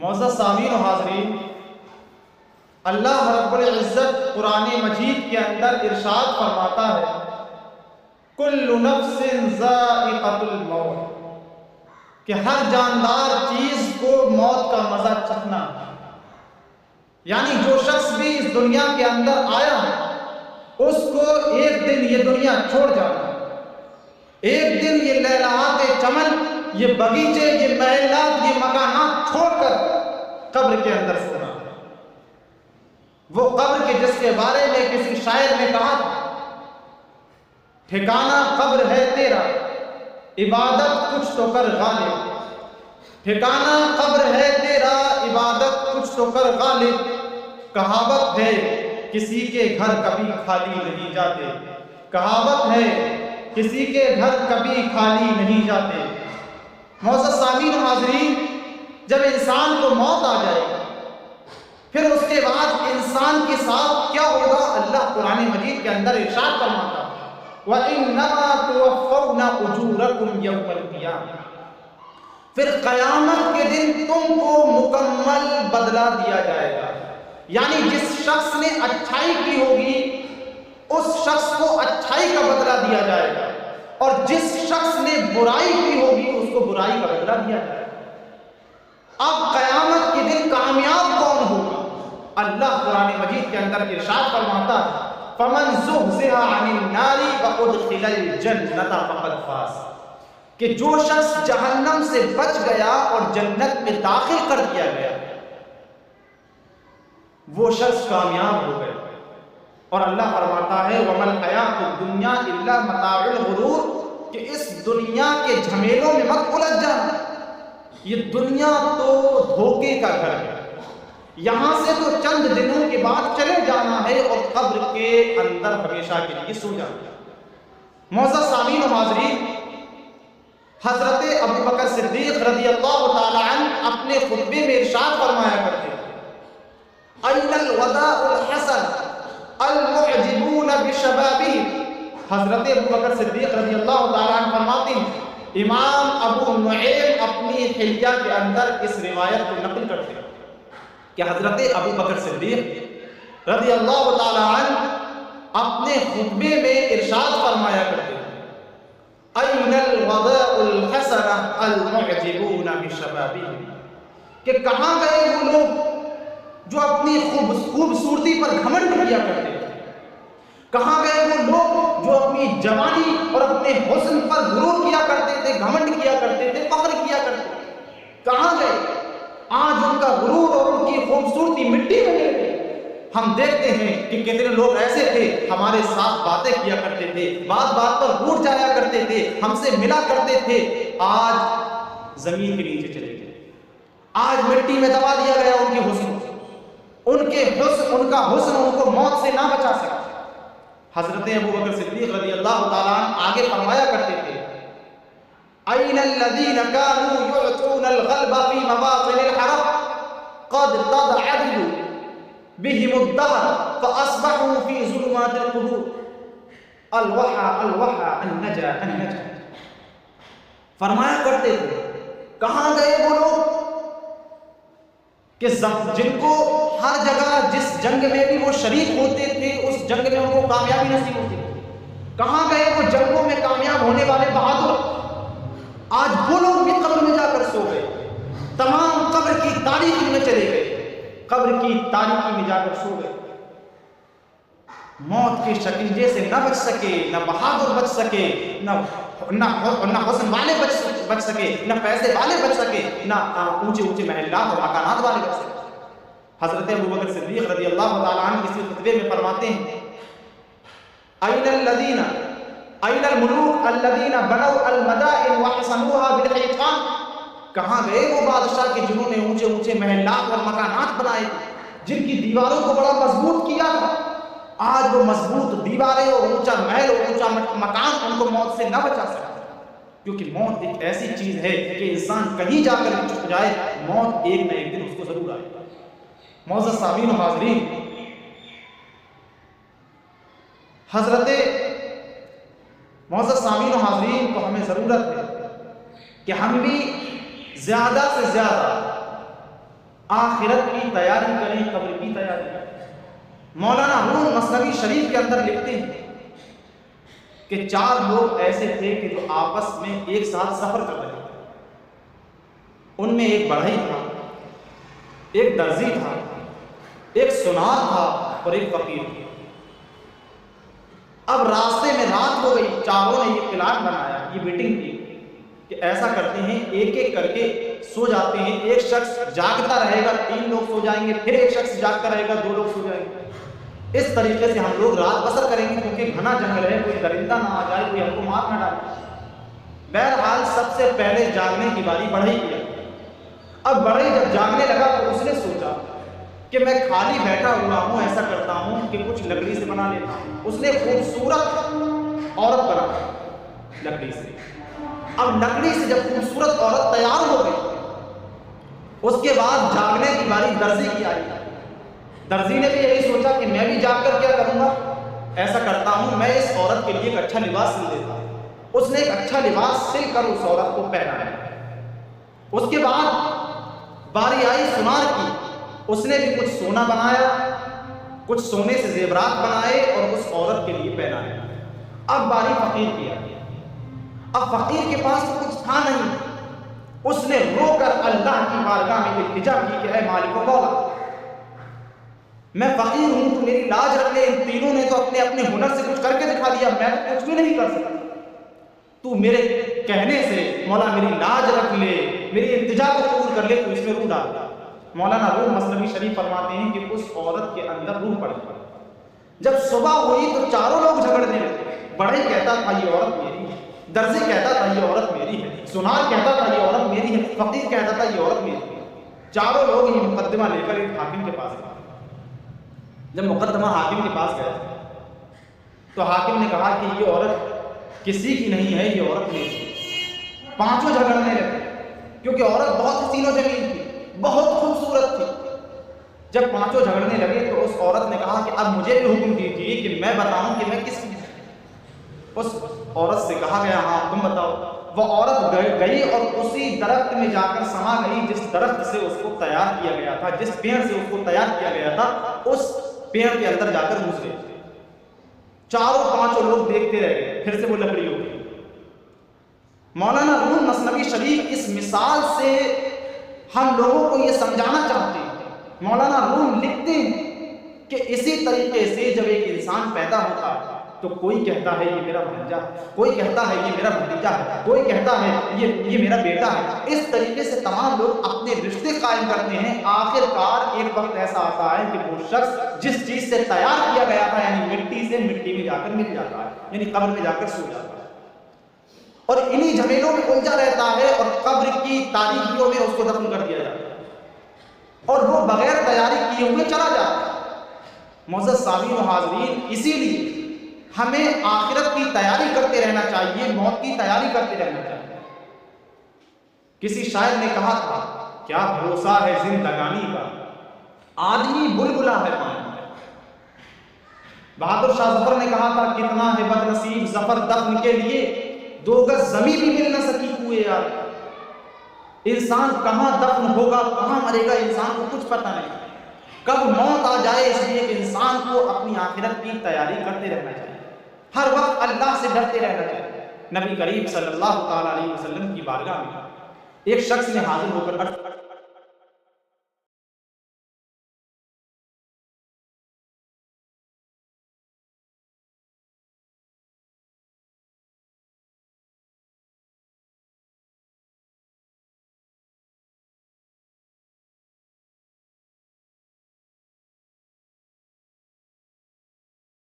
معزز سامعین و حاضرین، اللہ رب العزت قرآن مجید کے اندر ارشاد فرماتا ہے کل نفس ذائقۃ الموت، کہ ہر جاندار چیز کو موت کا مزہ چکھنا ہے۔ یعنی جو شخص بھی اس دنیا کے اندر آیا ہے اس کو ایک دن یہ دنیا چھوڑ جانا ہے، ایک دن یہ لہلہات چمن، یہ باغیچے، یہ محلات، یہ مکانات چھوڑ کر قبر کے اندر سونا۔ وہ قبر کے جس کے بارے میں کسی شاعر نے کہا تھا ٹھکانہ قبر ہے تیرا عبادت کچھ تو کر غالب، ٹھکانہ قبر ہے تیرا عبادت کچھ تو کر غالب، کہاوت ہے کسی کے گھر کبھی خالی نہیں جاتے، کہاوت ہے کسی کے گھر کبھی خالی نہیں جاتے۔ معزز سامعین و حاضرین، جب انسان کو موت آ جائے پھر اس کے بعد انسان کے ساتھ کیا ہوگا؟ اللہ قرآن مجید کے اندر ارشاد فرماتا ہے وَإِنَّمَا تُوَفَّوْنَ أُجُورَكُمْ يَوْمَ الْقِيَامَةِ، پھر قیامت کے دن تم کو مکمل بدلہ دیا جائے گا۔ یعنی جس شخص نے اچھائی کی ہوگی اس شخص کو اچھائی کا بدلہ دیا جائے گا، اور جس شخص نے برائی کی ہوگی اس کو برائی کا بدلہ دیا جائے گا۔ اب قیامت کے دن کامیاب کون ہوگا؟ اللہ قرآن مجید کے اندر ارشاد فرماتا ہے فَمَنْ زُحْزِحَ عَنِ النَّارِ وَأُدْخِلَ الْجَنَّةَ فَقَدْ فَازَ، کہ جو شخص جہنم سے بچ گیا اور جنت میں داخل کر دیا گیا وہ شخص کامیاب ہو گئے۔ اور اللہ فرماتا ہے وَمَا الْحَيَاةُ الدُّنْيَا إِلَّا مَتَاعُ الْغُرُورِ، کہ اس دنیا کے جھمیلوں میں مت الجھ جانا، یہ دنیا تو دھوکے کا گھر ہے، یہاں سے تو چند دنوں کے بعد چلے جانا ہے اور قبر کے اندر ہمیشہ کے لیے سو جانا ہے۔ معزز سامعین و حاضرین، حضرت ابو بکر صدیق رضی اللہ تعالی عنہ اپنے خطبے میں ارشاد فرمایا کرتے ہیں اَيْنَ الْوَدَاءُ الْحَسَنُ الْمُعْجِبُونَ بِشَبَابِهِمْ، حضرت ابو بکر صدیق رضی اللہ تعالی عنہ فرماتے ہیں، امام ابو نعیم اپنی حلیہ کے اندر اس روایت کو نقل کرتے ہیں کہ حضرت ابو بکر صدیق رضی اللہ تعالی عنہ اپنے خطبے میں ارشاد فرمایا کرتے ہیں اَيْنَ الْوَدَاءُ الْحَسَنَ الْمُعْجِبُونَ بِشَبَابِهِمْ، کہ کہاں گئے وہ لوگ جو اپنی خوبصورتی پر گھمنڈ کیا کرتے تھے، کہاں گئے وہ لوگ جو اپنی جوانی اور اپنے حسن پر غرور کیا کرتے تھے، گھمنڈ کیا کرتے تھے، فخر کیا کرتے تھے، کہاں گئے؟ آج ان کا غرور اور ان کی خوبصورتی مٹی میں مل گئی۔ ہم دیکھتے ہیں کہ کتنے لوگ ایسے تھے ہمارے ساتھ باتیں کیا کرتے تھے، بات بات پر روٹ جایا کرتے تھے، ہم سے ملا کرتے تھے، آج زمین کے نیچے چلے گئے، آج مٹی میں دبا دیا گیا ان کے حسن، ان کا حسن ان کو موت سے نہ بچا سکا۔ حضرت ابو بکر صدیق رضی اللہ تعالیٰ عنہ آگے فرمایا کرتے تھے أَيْنَ الَّذِينَ كَانُوا يُعْطُونَ الْغَلْبَ فِي مَبَاطِنِ الْحَرَبِ قَدْ تَضْعَدُ بِهِمُ الدَّهْرُ فَأَصْبَحُوا فِي ظُلُمَاتِ الْقُبُورِ الْوَحَى النَّجَا، فرمایا کرتے تھے کہاں گئے وہ لوگ کہ جن کو ہر جگہ جس جنگ میں بھی وہ شریک ہوتے تھے اس جنگ میں ان کو کامیابی نصیب ہوتی تھی، کہاں گئے وہ جنگوں میں کامیاب ہونے والے بہادر؟ آج وہ لوگ بھی قبر میں جا کر سو گئے، تمام قبر کی تاریکی میں چلے گئے، قبر کی تاریکی میں جا کر سو گئے، موت کے شکنجے سے نہ بچ سکے، نہ بہادر بچ سکے، نہ حسن والے بچ سکے، نہ پیسے والے بچ سکے، نہ اونچے اونچے محلات اور مکانات والے بچ سکے۔ حضرت ابو بکر صدیق رضی اللہ تعالیٰ عنہ اسی خطبے میں فرماتے ہیں أَيْنَ الْمُلُوكُ الَّذِينَ بَنَوْا الْمَدَائِنَ وَحَسَنُوهَا بِالْحِيطَانِ، کہاں گئے وہ بادشاہ کے جنہوں نے اونچے اونچے محلات اور مکانات بنائے، جن کی دیواروں کو بڑا مضبوط کیا تھا، آج وہ مضبوط دیواریں اور اونچا محل اور اونچا مکان ان کو موت سے نہ بچا سکتا، کیونکہ موت ایک ایسی چیز ہے کہ انسان کہیں جا کر چھپ جائے، موت ایک نہ ایک دن اس کو ضرور آئے۔ معزز سامعین و حاضرین، معزز سامعین و حاضرین، تو ہمیں ضرورت ہے کہ ہم بھی زیادہ سے زیادہ آخرت کی تیاری کریں، قبر کی تیاری کریں۔ مولانا روم مثنوی شریف کے اندر لکھتے ہیں کہ 4 لوگ ایسے تھے کہ جو آپس میں ایک ساتھ سفر کر رہے تھے۔ ان میں ایک بڑھئی تھا، ایک درزی تھا، ایک سنار تھا اور ایک فقیر تھا۔ اب راستے میں رات ہو گئی، چاروں نے یہ پلان بنایا، یہ میٹنگ کی کہ ایسا کرتے ہیں ایک ایک کر کے سو جاتے ہیں، ایک شخص جاگتا رہے گا، 3 لوگ سو جائیں گے، پھر ایک شخص جاگتا رہے گا، 2 لوگ سو جائیں گے۔ اس طریقے سے ہم لوگ رات بسر کریں گے، کیونکہ گھنا جنگل ہے، کوئی درندہ نہ آ جائے، کوئی ہم کو مار نہ ڈالے۔ بہرحال سب سے پہلے جاگنے کی باری بڑھئی کی۔ اب بڑھئی جب جاگنے لگا تو اس نے سوچا کہ میں خالی بیٹھا ہوا ہوں، ایسا کرتا ہوں کہ کچھ لکڑی سے بنا لیتا ہوں۔ اس نے خوبصورت عورت بنا لکڑی سے۔ اب لکڑی سے جب خوبصورت عورت تیار ہو گئی، اس کے بعد جاگنے کی باری درزی کی آئی۔ درزی نے بھی یہی سوچا کہ میں بھی جاگ کر کیا کروں گا، ایسا کرتا ہوں میں اس عورت کے لیے ایک اچھا لباس سل دیتا ہوں۔ اس نے ایک اچھا لباس سل کر اس عورت کو پہنایا۔ اس کے بعد باری آئی سنار کی، اس نے بھی کچھ سونا بنایا، کچھ سونے سے زیورات بنائے اور اس عورت کے لیے پہنائے۔ اب باری فقیر کی آئی۔ اب فقیر کے پاس تو کچھ تھا نہیں، اس نے رو کر اللہ کی بارگاہ میں التجا کی کہ اے مالک و مولا، میں فقیر ہوں، تو میری لاج رکھ لے۔ ان تینوں نے تو اپنے اپنے ہنر سے کچھ کر کے دکھا دیا، میں تو کچھ بھی نہیں کر سکتا، تو میرے کہنے سے مولا میری لاج رکھ لے، میری التجا کو قبول کر لے، تو اس میں روح ڈال۔ مولانا روم مثنوی شریف فرماتے ہیں کہ اس عورت کے اندر روح پڑ گئی۔ جب صبح ہوئی تو چاروں لوگ جھگڑنے لگے۔ بڑھئی کہتا تھا یہ عورت میری ہے، درزی کہتا تھا یہ عورت میری ہے، سنار کہتا تھا یہ عورت میری ہے، فقیر کہتا تھا یہ عورت میری ہے۔ چاروں لوگ یہ مقدمہ لے کر ایک حاکم کے پاس گئے۔ جب مقدمہ حاکم کے پاس گئے تو حاکم نے کہا کہ یہ عورت کسی کی نہیں ہے، یہ عورت میری ہے۔ پانچوں جھگڑنے لگے، کیونکہ عورت بہت حسین و جمیل تھی، بہت خوبصورت تھی۔ جب پانچوں جھگڑنے لگے تو اس عورت نے کہا کہ اب مجھے بھی حکم دیجیے کہ میں بتاؤں کہ میں کس کی ہوں۔ اس عورت سے کہا گیا ہاں تم بتاؤ۔ وہ عورت گئی اور اسی درخت میں جا کر سما گئی جس درخت سے اس کو تیار کیا گیا تھا، جس پیڑ سے اس کو تیار کیا گیا تھا، اس پیڑ کے اندر جا کر گھس گئی۔ چاروں پانچوں لوگ دیکھتے رہ گئے، پھر سے وہ لکڑی ہو گئی۔ مولانا روم مثنوی شریف اس مثال سے ہم لوگوں کو یہ سمجھانا چاہتے ہیں۔ مولانا روم لکھتے ہیں کہ اسی طریقے سے جب ایک انسان پیدا ہوتا ہے تو کوئی کہتا ہے یہ میرا بھانجا ہے، کوئی کہتا ہے یہ میرا بھتیجا ہے، کوئی کہتا ہے یہ میرا بیٹا ہے۔ اس طریقے سے تمام لوگ اپنے رشتے قائم کرتے ہیں۔ آخر کار ایک وقت ایسا آتا ہے کہ وہ شخص جس چیز سے تیار کیا گیا تھا، یعنی مٹی سے مٹی میں جا کر مل جاتا ہے، یعنی قبر میں جا کر سو جاتا ہے اور انہی جھمیلوں میں الجھا رہتا ہے، اور قبر کی تاریکیوں میں اس کو دفن کر دیا جاتا ہے اور وہ بغیر تیاری کیے ہوئے چلا جاتا ہے۔ معزز سامعین و حاضرین، اسی لیے ہمیں آخرت کی تیاری کرتے رہنا چاہیے، موت کی تیاری کرتے رہنا چاہیے۔ کسی شاعر نے کہا تھا کیا بھروسہ ہے زندگانی کا، آدمی بلبلا ہے پانی میں۔ بہادر شاہ ظفر نے کہا تھا کتنا ہے بد نصیب ظفر دفن کے لیے، 2 گز زمین بھی مل نہ سکی کوئے یار۔ انسان کہاں دفن ہوگا، کہاں مرے گا، انسان کو کچھ پتہ نہیں، کب موت آ جائے۔ اس لیے کہ انسان کو اپنی آخرت کی تیاری کرتے رہنا چاہیے، ہر وقت اللہ سے ڈرتے رہنا چاہیے۔ نبی کریم صلی اللہ تعالیٰ علیہ وسلم کی بارگاہ میں ایک شخص نے حاضر ہو کر